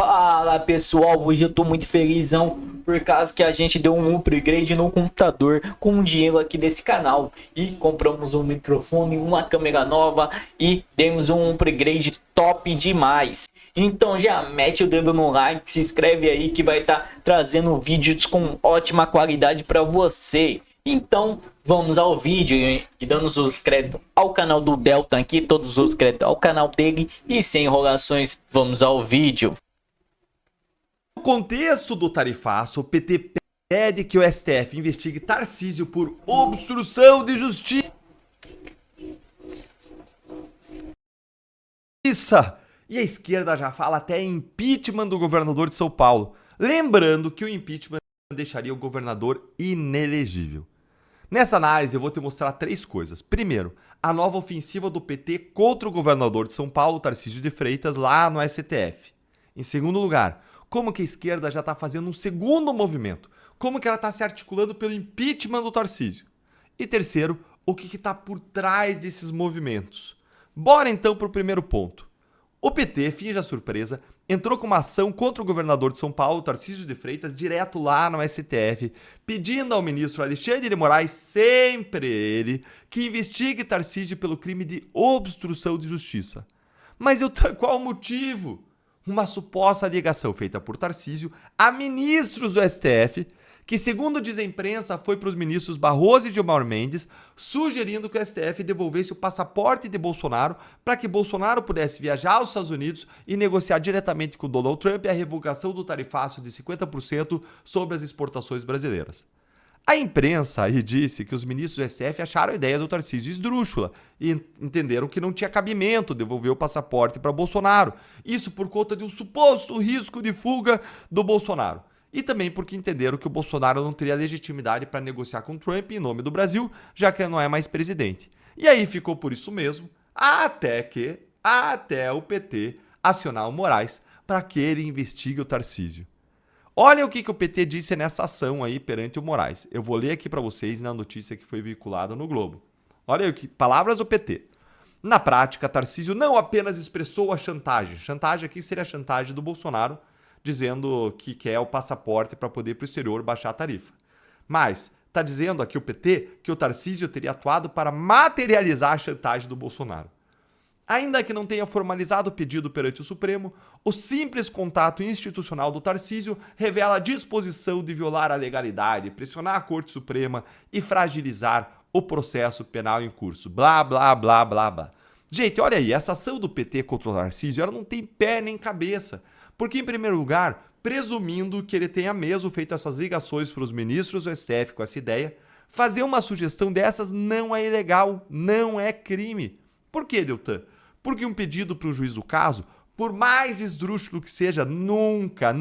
Fala pessoal, hoje eu tô muito felizão por causa que a gente deu um upgrade no computador com o dinheiro aqui desse canal e compramos um microfone, uma câmera nova e demos um upgrade top demais. Então já mete o dedo no like, se inscreve aí que vai estar trazendo vídeos com ótima qualidade para você. Então vamos ao vídeo e dando os créditos ao canal do Delta aqui, todos os créditos ao canal dele e sem enrolações, vamos ao vídeo. No contexto do tarifaço, o PT pede que o STF investigue Tarcísio por obstrução de justiça. E a esquerda já fala até em impeachment do governador de São Paulo. Lembrando que o impeachment deixaria o governador inelegível. Nessa análise eu vou te mostrar três coisas. Primeiro, a nova ofensiva do PT contra o governador de São Paulo, Tarcísio de Freitas, lá no STF. Em segundo lugar, como que a esquerda já está fazendo um segundo movimento. Como que ela está se articulando pelo impeachment do Tarcísio. E terceiro, o que está por trás desses movimentos. Bora então para o primeiro ponto. O PT, finge a surpresa, entrou com uma ação contra o governador de São Paulo, Tarcísio de Freitas, direto lá no STF, pedindo ao ministro Alexandre de Moraes, sempre ele, que investigue Tarcísio pelo crime de obstrução de justiça. Mas qual o motivo? Uma suposta alegação feita por Tarcísio a ministros do STF, que, segundo diz a imprensa, foi para os ministros Barroso e Gilmar Mendes, sugerindo que o STF devolvesse o passaporte de Bolsonaro para que Bolsonaro pudesse viajar aos Estados Unidos e negociar diretamente com Donald Trump a revogação do tarifaço de 50% sobre as exportações brasileiras. A imprensa aí disse que os ministros do STF acharam a ideia do Tarcísio esdrúxula e entenderam que não tinha cabimento devolver o passaporte para Bolsonaro, isso por conta de um suposto risco de fuga do Bolsonaro. E também porque entenderam que o Bolsonaro não teria legitimidade para negociar com Trump em nome do Brasil, já que ele não é mais presidente. E aí ficou por isso mesmo, até o PT acionar o Moraes para que ele investigue o Tarcísio. Olha o que o PT disse nessa ação aí perante o Moraes. Eu vou ler aqui para vocês na notícia que foi veiculada no Globo. Olha aí, palavras do PT. Na prática, Tarcísio não apenas expressou a chantagem. Chantagem aqui seria a chantagem do Bolsonaro, dizendo que quer o passaporte para poder ir para o exterior baixar a tarifa. Mas está dizendo aqui o PT que o Tarcísio teria atuado para materializar a chantagem do Bolsonaro. Ainda que não tenha formalizado o pedido perante o Supremo, o simples contato institucional do Tarcísio revela a disposição de violar a legalidade, pressionar a Corte Suprema e fragilizar o processo penal em curso. Blá, blá, blá, blá, blá. Gente, olha aí, essa ação do PT contra o Tarcísio, ela não tem pé nem cabeça. Porque, em primeiro lugar, presumindo que ele tenha mesmo feito essas ligações para os ministros do STF com essa ideia, fazer uma sugestão dessas não é ilegal, não é crime. Por quê, Deltan? Porque um pedido para o juiz do caso, por mais esdrúxulo que seja, nunca,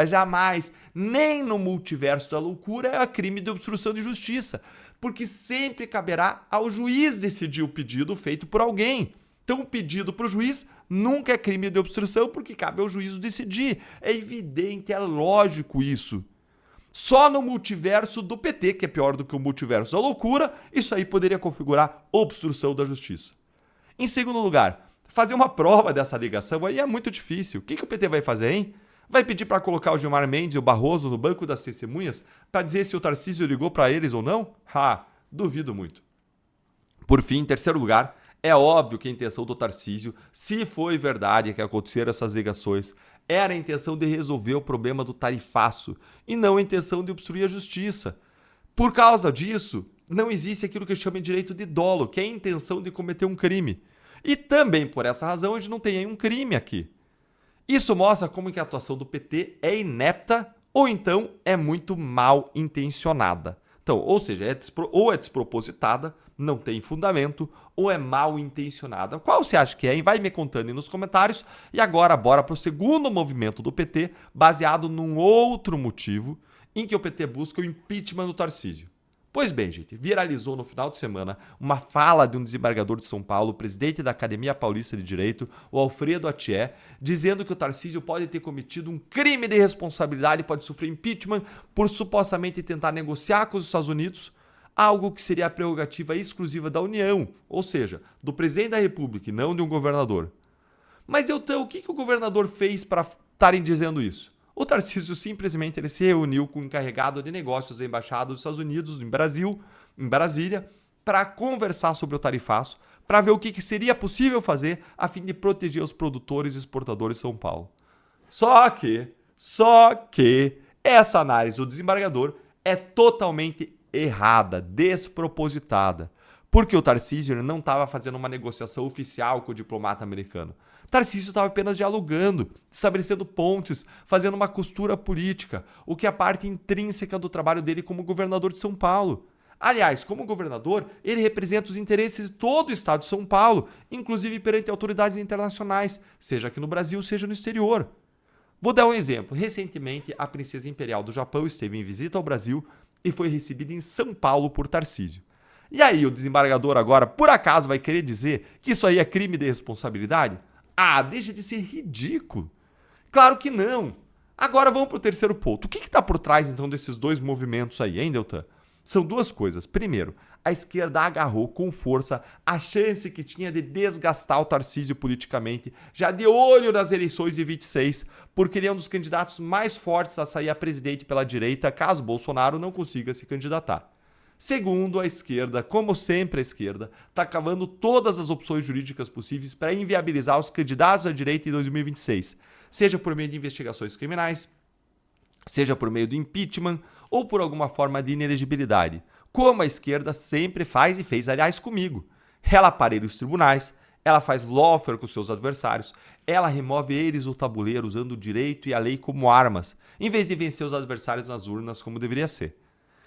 jamais, nem no multiverso da loucura, é crime de obstrução de justiça. Porque sempre caberá ao juiz decidir o pedido feito por alguém. Então, o pedido para o juiz nunca é crime de obstrução, porque cabe ao juízo decidir. É evidente, é lógico isso. Só no multiverso do PT, que é pior do que o multiverso da loucura, isso aí poderia configurar obstrução da justiça. Em segundo lugar, fazer uma prova dessa alegação aí é muito difícil. O que o PT vai fazer, hein? Vai pedir para colocar o Gilmar Mendes e o Barroso no banco das testemunhas para dizer se o Tarcísio ligou para eles ou não? Duvido muito. Por fim, em terceiro lugar, é óbvio que a intenção do Tarcísio, se foi verdade que aconteceram essas ligações, era a intenção de resolver o problema do tarifaço e não a intenção de obstruir a justiça. Por causa disso, não existe aquilo que chama de direito de dolo, que é a intenção de cometer um crime. E também por essa razão a gente não tem aí um crime aqui. Isso mostra como que a atuação do PT é inepta ou então é muito mal intencionada. Então, ou seja, ou é despropositada, não tem fundamento, ou é mal intencionada. Qual você acha que é, hein? Vai me contando aí nos comentários. E agora, bora para o segundo movimento do PT, baseado num outro motivo, em que o PT busca o impeachment do Tarcísio. Pois bem, gente, viralizou no final de semana uma fala de um desembargador de São Paulo, presidente da Academia Paulista de Direito, o Alfredo Atié, dizendo que o Tarcísio pode ter cometido um crime de responsabilidade e pode sofrer impeachment por supostamente tentar negociar com os Estados Unidos, algo que seria a prerrogativa exclusiva da União, ou seja, do presidente da República e não de um governador. Mas então, o que o governador fez para estarem dizendo isso? O Tarcísio simplesmente ele se reuniu com o encarregado de negócios da Embaixada dos Estados Unidos em Brasília, para conversar sobre o tarifaço, para ver o que seria possível fazer a fim de proteger os produtores e exportadores de São Paulo. Só que essa análise do desembargador é totalmente errada, despropositada, porque o Tarcísio não estava fazendo uma negociação oficial com o diplomata americano. Tarcísio estava apenas dialogando, estabelecendo pontes, fazendo uma costura política, o que é a parte intrínseca do trabalho dele como governador de São Paulo. Aliás, como governador, ele representa os interesses de todo o estado de São Paulo, inclusive perante autoridades internacionais, seja aqui no Brasil, seja no exterior. Vou dar um exemplo. Recentemente, a princesa imperial do Japão esteve em visita ao Brasil e foi recebida em São Paulo por Tarcísio. E aí, o desembargador agora, por acaso, vai querer dizer que isso aí é crime de responsabilidade? Ah, deixa de ser ridículo. Claro que não. Agora vamos para o terceiro ponto. O que está por trás, então, desses dois movimentos aí, hein, Deltan? São duas coisas. Primeiro, a esquerda agarrou com força a chance que tinha de desgastar o Tarcísio politicamente, já de olho nas eleições de 26, porque ele é um dos candidatos mais fortes a sair a presidente pela direita, caso Bolsonaro não consiga se candidatar. Segundo, a esquerda, como sempre a esquerda, está cavando todas as opções jurídicas possíveis para inviabilizar os candidatos à direita em 2026, seja por meio de investigações criminais, seja por meio do impeachment ou por alguma forma de inelegibilidade, como a esquerda sempre faz e fez, aliás, comigo. Ela aparelha os tribunais, ela faz lawfare com seus adversários, ela remove eles do tabuleiro usando o direito e a lei como armas, em vez de vencer os adversários nas urnas como deveria ser.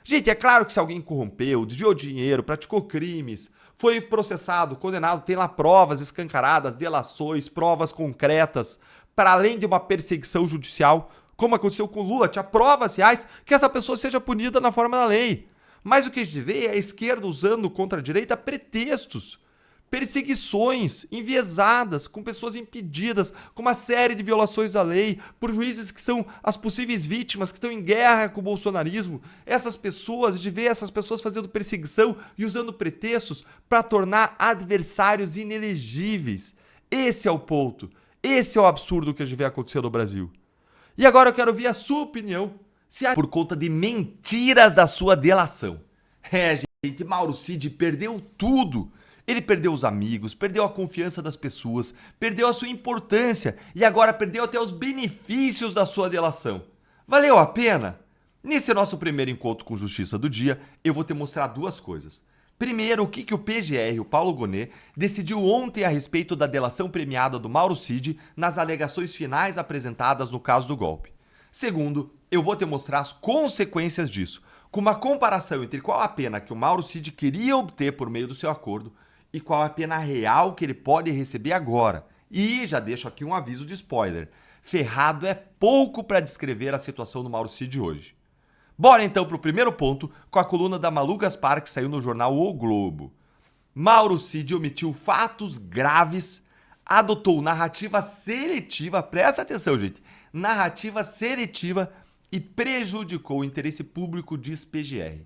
Gente, é claro que se alguém corrompeu, desviou dinheiro, praticou crimes, foi processado, condenado, tem lá provas escancaradas, delações, provas concretas, para além de uma perseguição judicial, como aconteceu com Lula, tinha provas reais que essa pessoa seja punida na forma da lei. Mas o que a gente vê é a esquerda usando contra a direita pretextos, perseguições enviesadas, com pessoas impedidas, com uma série de violações da lei, por juízes que são as possíveis vítimas, que estão em guerra com o bolsonarismo. Essas pessoas, a gente vê essas pessoas fazendo perseguição e usando pretextos para tornar adversários inelegíveis. Esse é o ponto. Esse é o absurdo que a gente vê acontecer no Brasil. E agora eu quero ouvir a sua opinião, se é por conta de mentiras da sua delação. É, gente, Mauro Cid perdeu tudo. Ele perdeu os amigos, perdeu a confiança das pessoas, perdeu a sua importância e agora perdeu até os benefícios da sua delação. Valeu a pena? Nesse nosso primeiro encontro com Justiça do Dia, eu vou te mostrar duas coisas. Primeiro, o que o PGR, o Paulo Gonet, decidiu ontem a respeito da delação premiada do Mauro Cid nas alegações finais apresentadas no caso do golpe. Segundo, eu vou te mostrar as consequências disso, com uma comparação entre qual a pena que o Mauro Cid queria obter por meio do seu acordo e qual a pena real que ele pode receber agora. E já deixo aqui um aviso de spoiler. Ferrado é pouco para descrever a situação do Mauro Cid hoje. Bora então para o primeiro ponto, com a coluna da Malu Gaspar que saiu no jornal O Globo. Mauro Cid omitiu fatos graves, adotou narrativa seletiva, presta atenção, gente, narrativa seletiva e prejudicou o interesse público, diz PGR.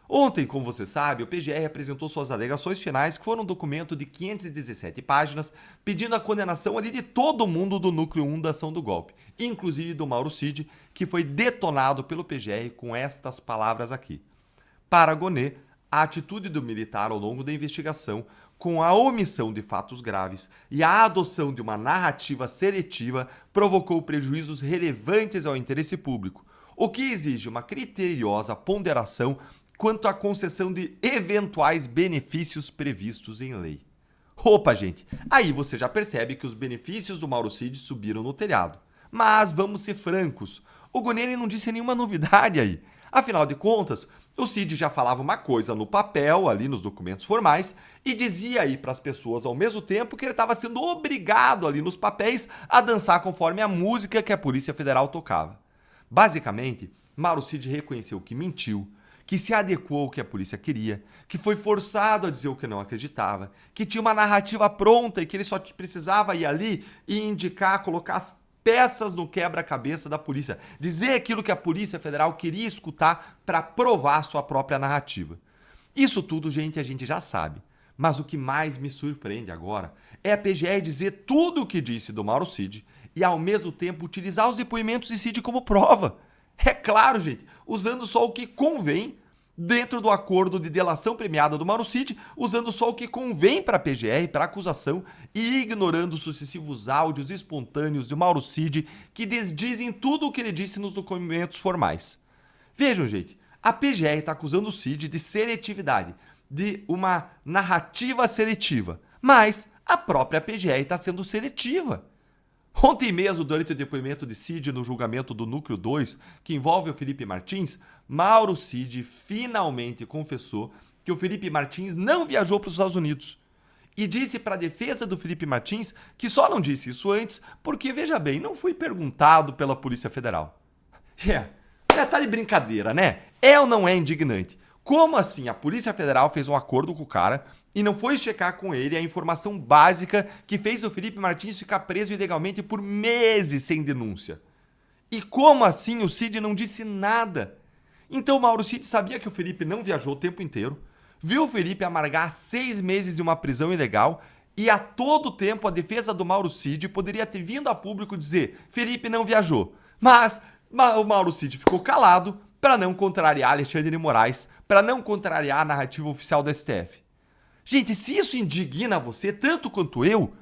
Ontem, como você sabe, o PGR apresentou suas alegações finais, que foram um documento de 517 páginas, pedindo a condenação ali de todo mundo do núcleo 1 da ação do golpe, inclusive do Mauro Cid, que foi detonado pelo PGR com estas palavras aqui. Para Gonet, a atitude do militar ao longo da investigação, com a omissão de fatos graves e a adoção de uma narrativa seletiva, provocou prejuízos relevantes ao interesse público, o que exige uma criteriosa ponderação quanto à concessão de eventuais benefícios previstos em lei. Opa, gente, aí você já percebe que os benefícios do Mauro Cid subiram no telhado. Mas vamos ser francos, o Gonet não disse nenhuma novidade aí. Afinal de contas, o Cid já falava uma coisa no papel, ali nos documentos formais, e dizia aí para as pessoas ao mesmo tempo que ele estava sendo obrigado ali nos papéis a dançar conforme a música que a Polícia Federal tocava. Basicamente, Mauro Cid reconheceu que mentiu, que se adequou ao que a polícia queria, que foi forçado a dizer o que não acreditava, que tinha uma narrativa pronta e que ele só precisava ir ali e indicar, colocar as peças no quebra-cabeça da polícia, dizer aquilo que a Polícia Federal queria escutar para provar sua própria narrativa. Isso tudo, gente, a gente já sabe. Mas o que mais me surpreende agora é a PGR dizer tudo o que disse do Mauro Cid e ao mesmo tempo utilizar os depoimentos de Cid como prova. É claro, gente, usando só o que convém dentro do acordo de delação premiada do Mauro Cid, usando só o que convém para a PGR, para a acusação, e ignorando os sucessivos áudios espontâneos de Mauro Cid que desdizem tudo o que ele disse nos documentos formais. Vejam, gente, a PGR está acusando o Cid de seletividade, de uma narrativa seletiva, mas a própria PGR está sendo seletiva. Ontem mesmo, durante o depoimento de Cid no julgamento do Núcleo 2, que envolve o Felipe Martins, Mauro Cid finalmente confessou que o Felipe Martins não viajou para os Estados Unidos. E disse para a defesa do Felipe Martins que só não disse isso antes porque, veja bem, não foi perguntado pela Polícia Federal. Tá de brincadeira, né? É ou não é indignante? Como assim a Polícia Federal fez um acordo com o cara e não foi checar com ele a informação básica que fez o Felipe Martins ficar preso ilegalmente por meses sem denúncia? E como assim o Cid não disse nada? Então o Mauro Cid sabia que o Felipe não viajou o tempo inteiro, viu o Felipe amargar 6 meses de uma prisão ilegal e a todo tempo a defesa do Mauro Cid poderia ter vindo a público dizer Felipe não viajou. Mas o Mauro Cid ficou calado para não contrariar Alexandre de Moraes, para não contrariar a narrativa oficial do STF. Gente, se isso indigna você tanto quanto eu,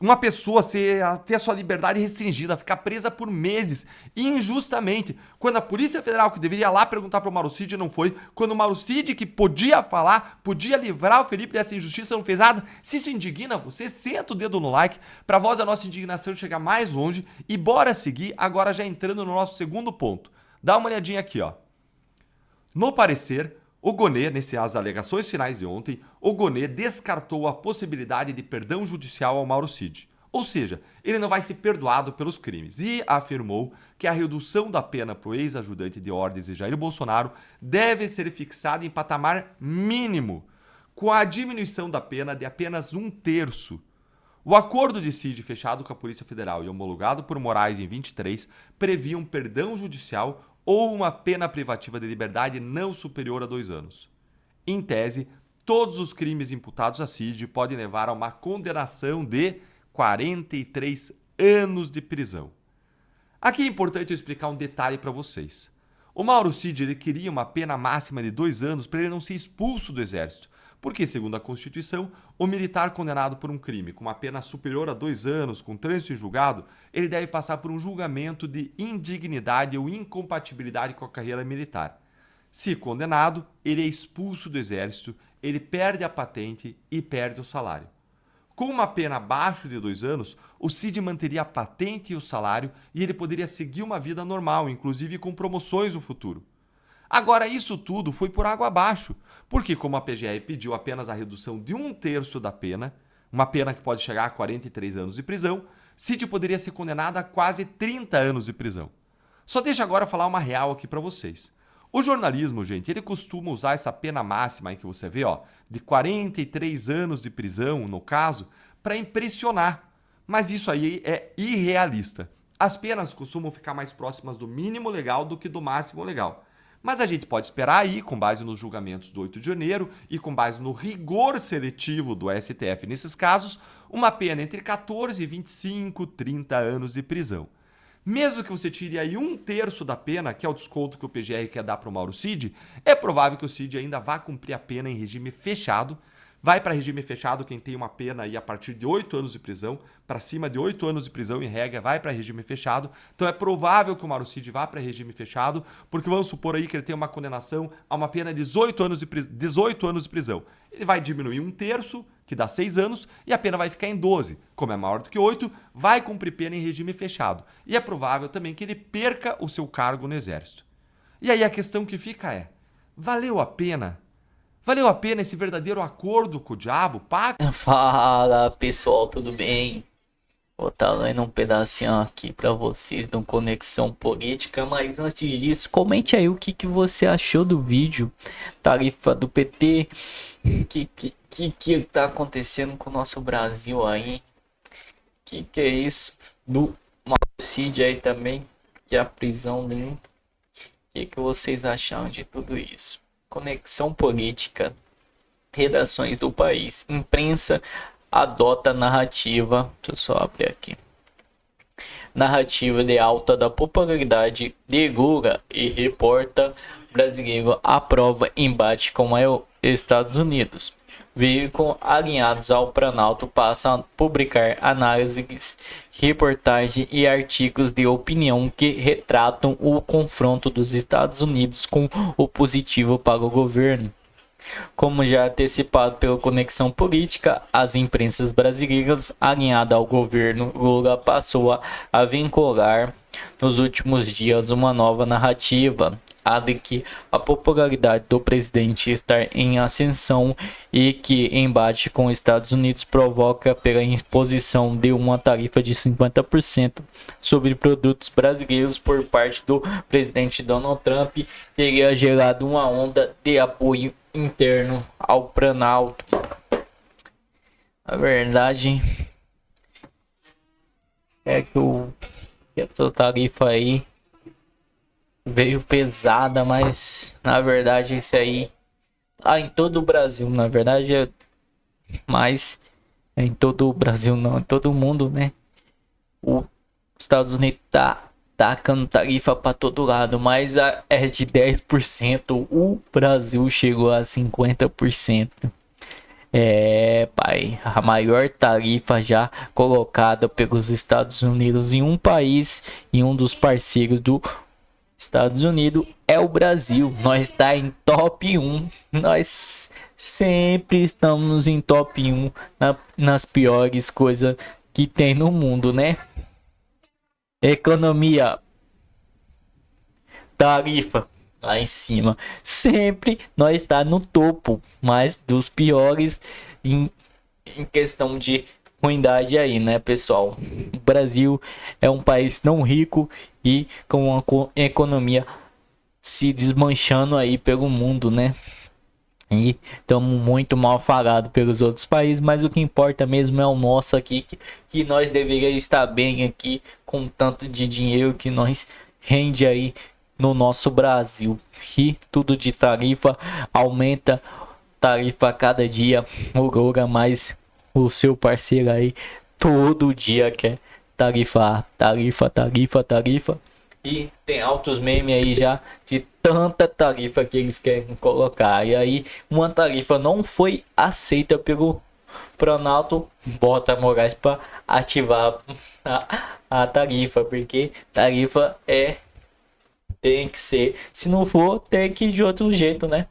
uma pessoa ter a sua liberdade restringida, ficar presa por meses, injustamente, quando a Polícia Federal que deveria ir lá perguntar para o Mauro Cid não foi, quando o Mauro Cid que podia falar, podia livrar o Felipe dessa injustiça não fez nada, se isso indigna você, senta o dedo no like, para a voz da nossa indignação chegar mais longe e bora seguir, agora já entrando no nosso segundo ponto. Dá uma olhadinha aqui, ó. No parecer, o Gonê, nessas alegações finais de ontem, o Gonê descartou a possibilidade de perdão judicial ao Mauro Cid. Ou seja, ele não vai ser perdoado pelos crimes e afirmou que a redução da pena para o ex-ajudante de ordens de Jair Bolsonaro deve ser fixada em patamar mínimo, com a diminuição da pena de apenas 1/3. O acordo de Cid fechado com a Polícia Federal e homologado por Moraes em 23 previa um perdão judicial ou uma pena privativa de liberdade não superior a 2 anos. Em tese, todos os crimes imputados a Cid podem levar a uma condenação de 43 anos de prisão. Aqui é importante eu explicar um detalhe para vocês. O Mauro Cid ele queria uma pena máxima de 2 anos para ele não ser expulso do exército, porque, segundo a Constituição, o militar condenado por um crime com uma pena superior a 2 anos, com trânsito em julgado, ele deve passar por um julgamento de indignidade ou incompatibilidade com a carreira militar. Se condenado, ele é expulso do exército, ele perde a patente e perde o salário. Com uma pena abaixo de 2 anos, o Cid manteria a patente e o salário e ele poderia seguir uma vida normal, inclusive com promoções no futuro. Agora, isso tudo foi por água abaixo, porque como a PGR pediu apenas a redução de 1/3 da pena, uma pena que pode chegar a 43 anos de prisão, Cid poderia ser condenado a quase 30 anos de prisão. Só deixa agora eu falar uma real aqui para vocês. O jornalismo, gente, ele costuma usar essa pena máxima aí que você vê, ó, de 43 anos de prisão, no caso, para impressionar. Mas isso aí é irrealista. As penas costumam ficar mais próximas do mínimo legal do que do máximo legal. Mas a gente pode esperar aí, com base nos julgamentos do 8 de janeiro e com base no rigor seletivo do STF nesses casos, uma pena entre 14 e 25, 30 anos de prisão. Mesmo que você tire aí 1/3 da pena, que é o desconto que o PGR quer dar para o Mauro Cid, é provável que o Cid ainda vá cumprir a pena em regime fechado. Vai para regime fechado quem tem uma pena aí a partir de 8 anos de prisão, para cima de 8 anos de prisão em regra, vai para regime fechado. Então é provável que o Mauro Cid vá para regime fechado, porque vamos supor aí que ele tem uma condenação a uma pena de 18 anos de prisão. Ele vai diminuir 1/3, que dá 6 anos, e a pena vai ficar em 12. Como é maior do que 8, vai cumprir pena em regime fechado. E é provável também que ele perca o seu cargo no exército. E aí a questão que fica é, valeu a pena? Valeu a pena esse verdadeiro acordo com o diabo, pacto? Fala pessoal, tudo bem? Vou estar lendo um pedacinho aqui para vocês do Conexão Política, mas antes disso, comente aí o que você achou do vídeo, tarifa do PT, que tá acontecendo com o nosso Brasil aí, que é isso, do Mauro Cid aí também, que é a prisão dele, o que vocês acharam de tudo isso? Conexão Política, redações do país, imprensa adota narrativa, deixa eu só abrir aqui, narrativa de alta da popularidade de Lula e reporta brasileiro aprova embate com os Estados Unidos. Veículos alinhados ao Planalto passam a publicar análises, reportagens e artigos de opinião que retratam o confronto dos Estados Unidos com o positivo para o governo. Como já antecipado pela Conexão Política, as imprensas brasileiras alinhadas ao governo Lula passou a vincular nos últimos dias uma nova narrativa, a de que a popularidade do presidente está em ascensão e que embate com os Estados Unidos provoca pela imposição de uma tarifa de 50% sobre produtos brasileiros por parte do presidente Donald Trump teria gerado uma onda de apoio interno ao Planalto. A verdade é que essa tarifa aí veio pesada, mas na verdade isso aí tá em todo o Brasil, na verdade mas em todo o Brasil não, em todo o mundo, né? Os Estados Unidos tá tacando tarifa para todo lado, mas é de 10%, o Brasil chegou a 50%. Pai, a maior tarifa já colocada pelos Estados Unidos em um país, em um dos parceiros do Estados Unidos é o Brasil. Nós está em top 1. Nós sempre estamos em top 1 nas piores coisas que tem no mundo, né? Economia, tarifa lá em cima. Sempre nós está no topo, mas dos piores em questão de ruindade aí, né, pessoal? O Brasil é um país não rico e com uma economia se desmanchando aí pelo mundo, né? E estamos muito mal falados pelos outros países, mas o que importa mesmo é o nosso aqui, que nós deveríamos estar bem aqui com tanto de dinheiro que nós rende aí no nosso Brasil. E tudo de tarifa aumenta, tarifa a cada dia, o mais o seu parceiro aí todo dia quer tarifar, tarifa. E tem altos memes aí já de tanta tarifa que eles querem colocar. E aí uma tarifa não foi aceita pelo Planalto, bota Moraes para ativar a tarifa, porque tarifa tem que ser, se não for tem que ir de outro jeito, né?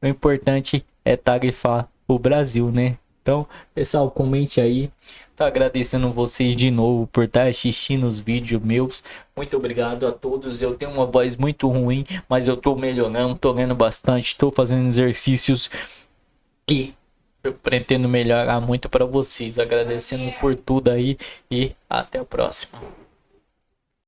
O importante é tarifar o Brasil, né? Então, pessoal, comente aí. Tô agradecendo vocês de novo por estar assistindo os vídeos meus. Muito obrigado a todos. Eu tenho uma voz muito ruim, mas eu tô melhorando, tô lendo bastante, tô fazendo exercícios e eu pretendo melhorar muito para vocês. Agradecendo por tudo aí e até a próxima.